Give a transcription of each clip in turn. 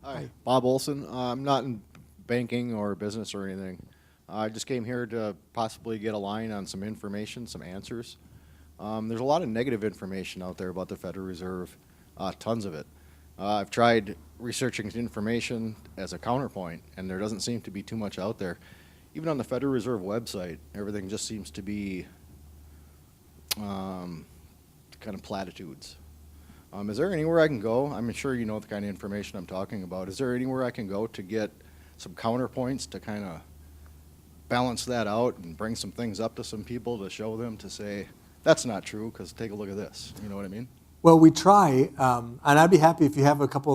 Hi, Bob Olson. I'm not in banking or business or anything. I just came here to possibly get a line on some information, some answers. There's a lot of negative information out there about the Federal Reserve, tons of it. I've tried researching information as a counterpoint, and there doesn't seem to be too much out there. Even on the Federal Reserve website, everything just seems to be kind of platitudes. Is there anywhere I can go? I'm sure you know the kind of information I'm talking about. Is there anywhere I can go to get some counterpoints to kind of balance that out and bring some things up to some people to show them to say, that's not true, because take a look at this. You know what I mean? Well, we try, and I'd be happy if you have a couple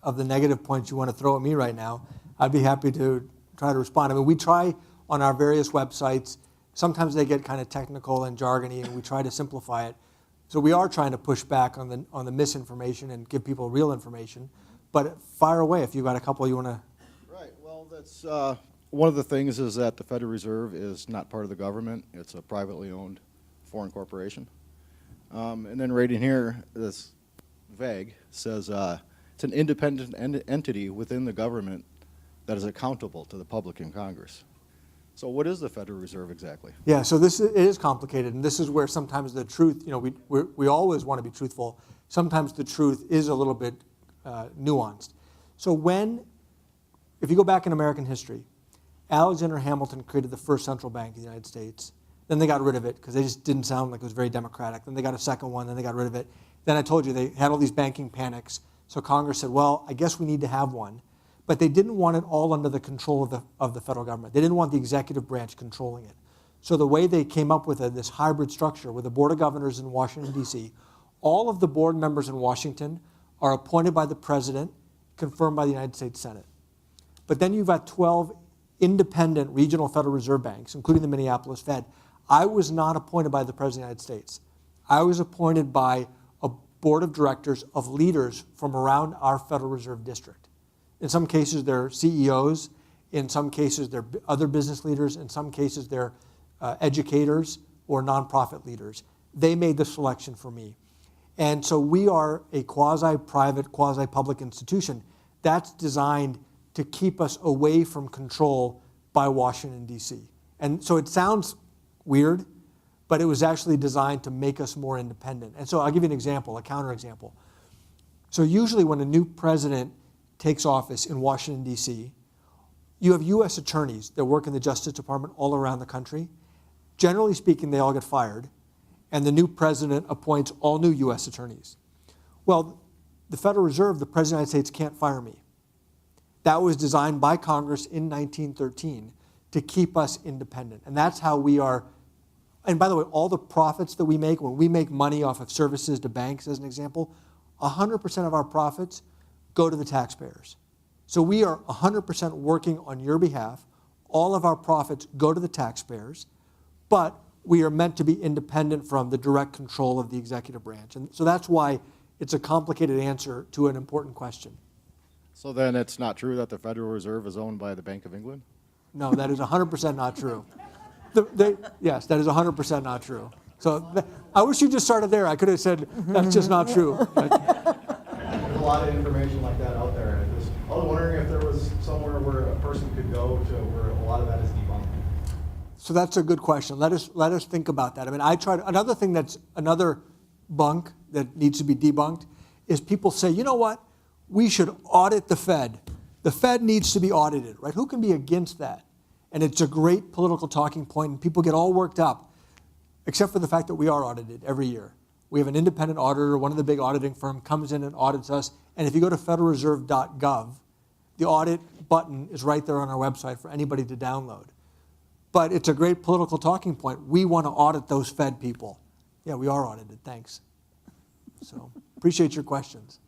of the negative points you want to throw at me right now. I'd be happy to try to respond. I mean, we try on our various websites. Sometimes they get kind of technical and jargony, and we try to simplify it. So we are trying to push back on the misinformation and give people real information. But fire away if you've got a couple you want to. Right. Well, that's one of the things is that the Federal Reserve is not part of the government. It's a privately owned foreign corporation. And then right in here, this vague says it's an independent entity within the government that is accountable to the public in Congress. So what is the Federal Reserve exactly? Yeah, so it is complicated, and this is where sometimes the truth, you know, we always want to be truthful. Sometimes the truth is a little bit nuanced. So if you go back in American history, Alexander Hamilton created the first central bank in the United States. Then they got rid of it because they just didn't sound like it was very democratic. Then they got a second one, then they got rid of it. Then I told you they had all these banking panics. So Congress said, well, I guess we need to have one. But they didn't want it all under the control of the federal government. They didn't want the executive branch controlling it. So the way they came up with this hybrid structure with the Board of Governors in Washington, D.C., all of the board members in Washington are appointed by the president, confirmed by the United States Senate. But then you've got 12 independent regional Federal Reserve banks, including the Minneapolis Fed. I was not appointed by the President of the United States. I was appointed by a board of directors of leaders from around our Federal Reserve District. In some cases, they're CEOs. In some cases, they're other business leaders. In some cases, they're educators or nonprofit leaders. They made the selection for me. And so we are a quasi-private, quasi-public institution that's designed to keep us away from control by Washington, D.C. And so it sounds weird, but it was actually designed to make us more independent. And so I'll give you an example, a counterexample. So usually when a new president takes office in Washington, D.C., you have U.S. attorneys that work in the Justice Department all around the country. Generally speaking, they all get fired, and the new president appoints all new U.S. attorneys. Well, the Federal Reserve, the President of the United States, can't fire me. That was designed by Congress in 1913 to keep us independent. And that's how we are. And by the way, all the profits that we make, when we make money off of services to banks, as an example, 100% of our profits go to the taxpayers. So we are 100% working on your behalf. All of our profits go to the taxpayers, but we are meant to be independent from the direct control of the executive branch. And so that's why it's a complicated answer to an important question. So then it's not true that the Federal Reserve is owned by the Bank of England? No, that is 100% not true. Yes, that is 100% not true. So I wish you just started there. I could have said, that's just not true. There's a lot of information like that out there. I was wondering if there was somewhere where a person could go to where a lot of that is debunked. So that's a good question. Let us think about that. I mean, another thing that's another bunk that needs to be debunked is people say, you know what? We should audit the Fed. The Fed needs to be audited, right? Who can be against that? And it's a great political talking point, and people get all worked up, except for the fact that we are audited every year. We have an independent auditor, one of the big auditing firms comes in and audits us, and if you go to federalreserve.gov, the audit button is right there on our website for anybody to download. But it's a great political talking point. We want to audit those Fed people. Yeah, we are audited, thanks. So appreciate your questions.